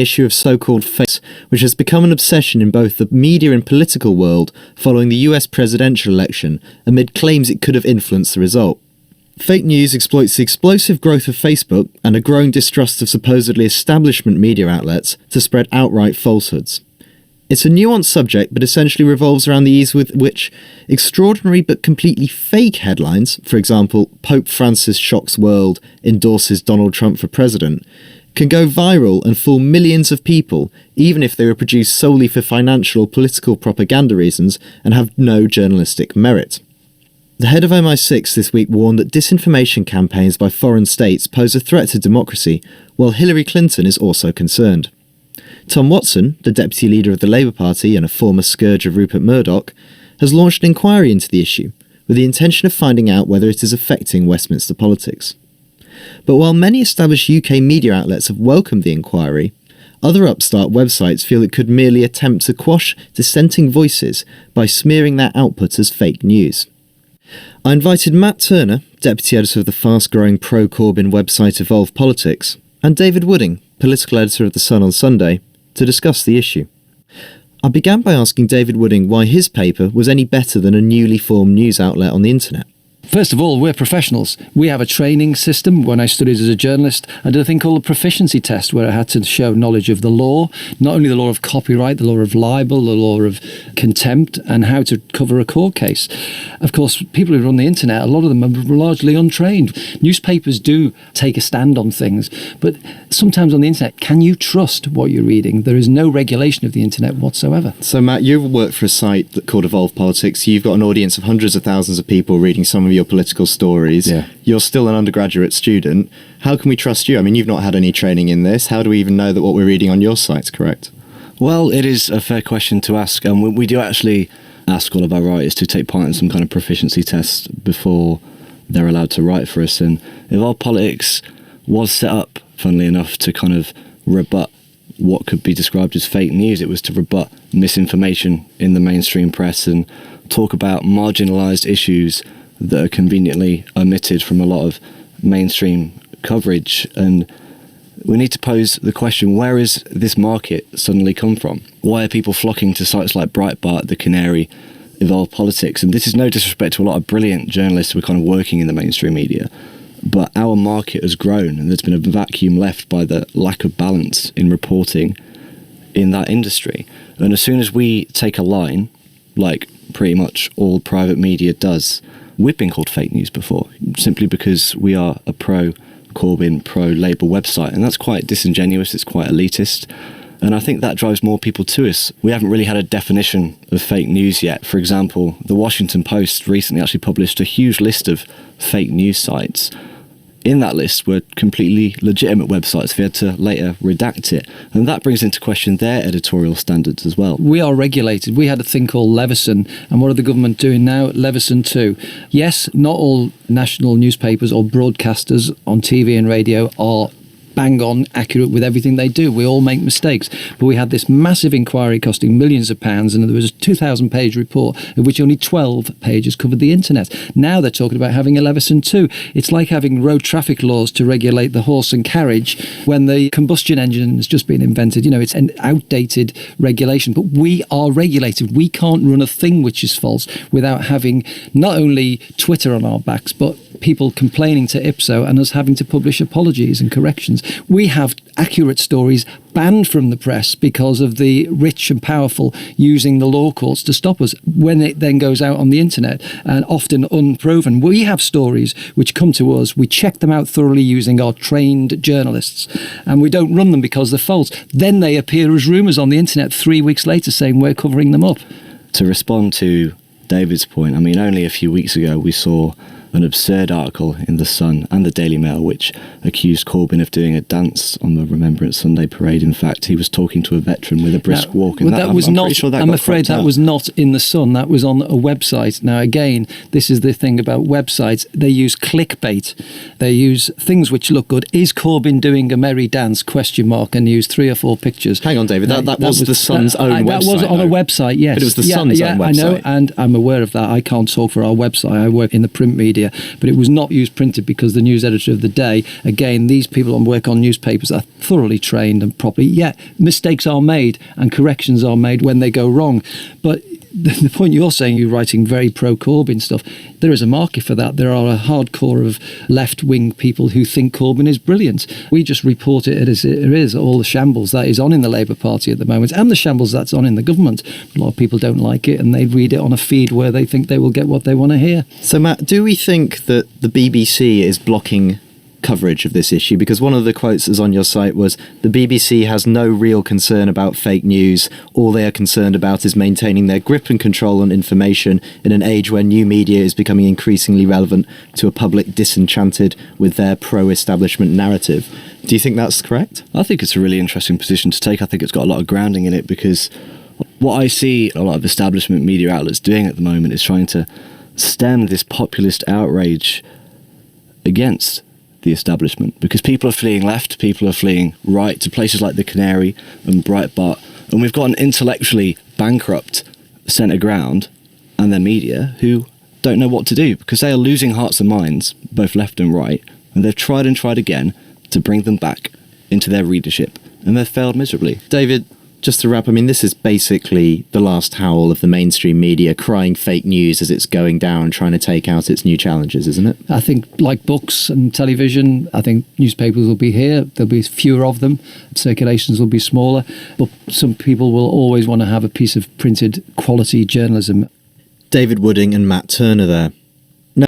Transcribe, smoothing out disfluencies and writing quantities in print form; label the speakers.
Speaker 1: issue of so-called fakes, which has become an obsession in both the media and political world following the US presidential election, amid claims it could have influenced the result. Fake news exploits the explosive growth of Facebook and a growing distrust of supposedly establishment media outlets to spread outright falsehoods. It's a nuanced subject, but essentially revolves around the ease with which extraordinary but completely fake headlines, for example, Pope Francis shocks world, endorses Donald Trump for president, can go viral and fool millions of people, even if they were produced solely for financial or political propaganda reasons and have no journalistic merit. The head of MI6 this week warned that disinformation campaigns by foreign states pose a threat to democracy, while Hillary Clinton is also concerned. Tom Watson, the deputy leader of the Labour Party and a former scourge of Rupert Murdoch, has launched an inquiry into the issue, with the intention of finding out whether it is affecting Westminster politics. But while many established UK media outlets have welcomed the inquiry, other upstart websites feel it could merely attempt to quash dissenting voices by smearing their output as fake news. I invited Matt Turner, deputy editor of the fast-growing pro-Corbyn website EvolvePolitics, and David Wooding, political editor of The Sun on Sunday, to discuss the issue. I began by asking David Wooding why his paper was any better than a newly formed news outlet on the internet.
Speaker 2: First of all, we're professionals. We have a training system. When I studied as a journalist, I did a thing called a proficiency test where I had to show knowledge of the law, not only the law of copyright, the law of libel, the law of contempt, and how to cover a court case. Of course, people who run the internet, a lot of them are largely untrained. Newspapers do take a stand on things, but sometimes on the internet, can you trust what you're reading? There is no regulation of the internet whatsoever.
Speaker 1: So Matt, you work for a site called EvolvePolitics. You've got an audience of hundreds of thousands of people reading some of your political stories.
Speaker 2: Yeah.
Speaker 1: You're still an undergraduate student. How can we trust you? I mean, you've not had any training in this. How do we even know that what we're reading on your site's correct?
Speaker 3: Well, it is a fair question to ask. We do actually ask all of our writers to take part in some kind of proficiency test before they're allowed to write for us. And EvolvePolitics was set up, funnily enough, to kind of rebut what could be described as fake news. It was to rebut misinformation in the mainstream press and talk about marginalised issues that are conveniently omitted from a lot of mainstream coverage. And we need to pose the question, where is this market suddenly come from? Why are people flocking to sites like Breitbart, The Canary, EvolvePolitics? And this is no disrespect to a lot of brilliant journalists who are kind of working in the mainstream media, but our market has grown and there's been a vacuum left by the lack of balance in reporting in that industry. And as soon as we take a line, like pretty much all private media does, we've been called fake news before, simply because we are a pro-Corbyn, pro-Labour website, and that's quite disingenuous, it's quite elitist, and I think that drives more people to us. We haven't really had a definition of fake news yet. For example, the Washington Post recently actually published a huge list of fake news sites. In that list were completely legitimate websites. We had to later redact it. And that brings into question their editorial standards as well.
Speaker 2: We are regulated. We had a thing called Leveson. And what are the government doing now? Leveson 2. Yes, not all national newspapers or broadcasters on TV and radio are bang on accurate with everything they do. We all make mistakes. But we had this massive inquiry costing millions of pounds, and there was a 2,000-page report of which only 12 pages covered the internet. Now they're talking about having a Leveson 2. It's like having road traffic laws to regulate the horse and carriage when the combustion engine has just been invented. You know, it's an outdated regulation. But we are regulated. We can't run a thing which is false without having not only Twitter on our backs, but people complaining to Ipso and us having to publish apologies and corrections. We have accurate stories banned from the press because of the rich and powerful using the law courts to stop us when it then goes out on the internet, and often unproven. We have stories which come to us, we check them out thoroughly using our trained journalists, and we don't run them because they're false. Then they appear as rumours on the internet 3 weeks later saying we're covering them up.
Speaker 3: To respond to David's point, I mean, only a few weeks ago we saw an absurd article in The Sun and the Daily Mail which accused Corbyn of doing a dance on the Remembrance Sunday parade. In fact, he was talking to a veteran with a brisk walk. And
Speaker 2: I'm afraid that was not in The Sun. That was on a website. Now, again, this is the thing about websites. They use clickbait. They use things which look good. Is Corbyn doing a merry dance? ? And use 3 or 4 pictures.
Speaker 1: Hang on, David. That was The Sun's own website.
Speaker 2: That was on a website, yes.
Speaker 1: But it was The Sun's own website.
Speaker 2: I know, and I'm aware of that. I can't talk for our website. I work in the print media. media, but it was not used printed because the news editor of the day, again, these people who work on newspapers are thoroughly trained and properly. Yeah, mistakes are made and corrections are made when they go wrong. But the point you're saying, you're writing very pro-Corbyn stuff, there is a market for that. There are a hardcore of left-wing people who think Corbyn is brilliant. We just report it as it is, all the shambles that is on in the Labour Party at the moment and the shambles that's on in the government. A lot of people don't like it and they read it on a feed where they think they will get what they want to hear.
Speaker 1: So, Matt, do we think that the BBC is blocking coverage of this issue? Because one of the quotes that's on your site was, the BBC has no real concern about fake news. All they are concerned about is maintaining their grip and control on information in an age where new media is becoming increasingly relevant to a public disenchanted with their pro-establishment narrative. Do you think that's correct?
Speaker 3: I think it's a really interesting position to take. I think it's got a lot of grounding in it, because what I see a lot of establishment media outlets doing at the moment is trying to stem this populist outrage against the establishment, because people are fleeing left, people are fleeing right to places like the Canary and Breitbart, and we've got an intellectually bankrupt centre ground and their media who don't know what to do, because they are losing hearts and minds, both left and right, and they've tried and tried again to bring them back into their readership, and they've failed miserably.
Speaker 1: David, just to wrap, I mean, this is basically the last howl of the mainstream media crying fake news as it's going down, trying to take out its new challenges, isn't it?
Speaker 2: I think, like books and television, I think newspapers will be here. There'll be fewer of them. Circulations will be smaller. But some people will always want to have a piece of printed quality journalism.
Speaker 1: David Wooding and Matt Turner there.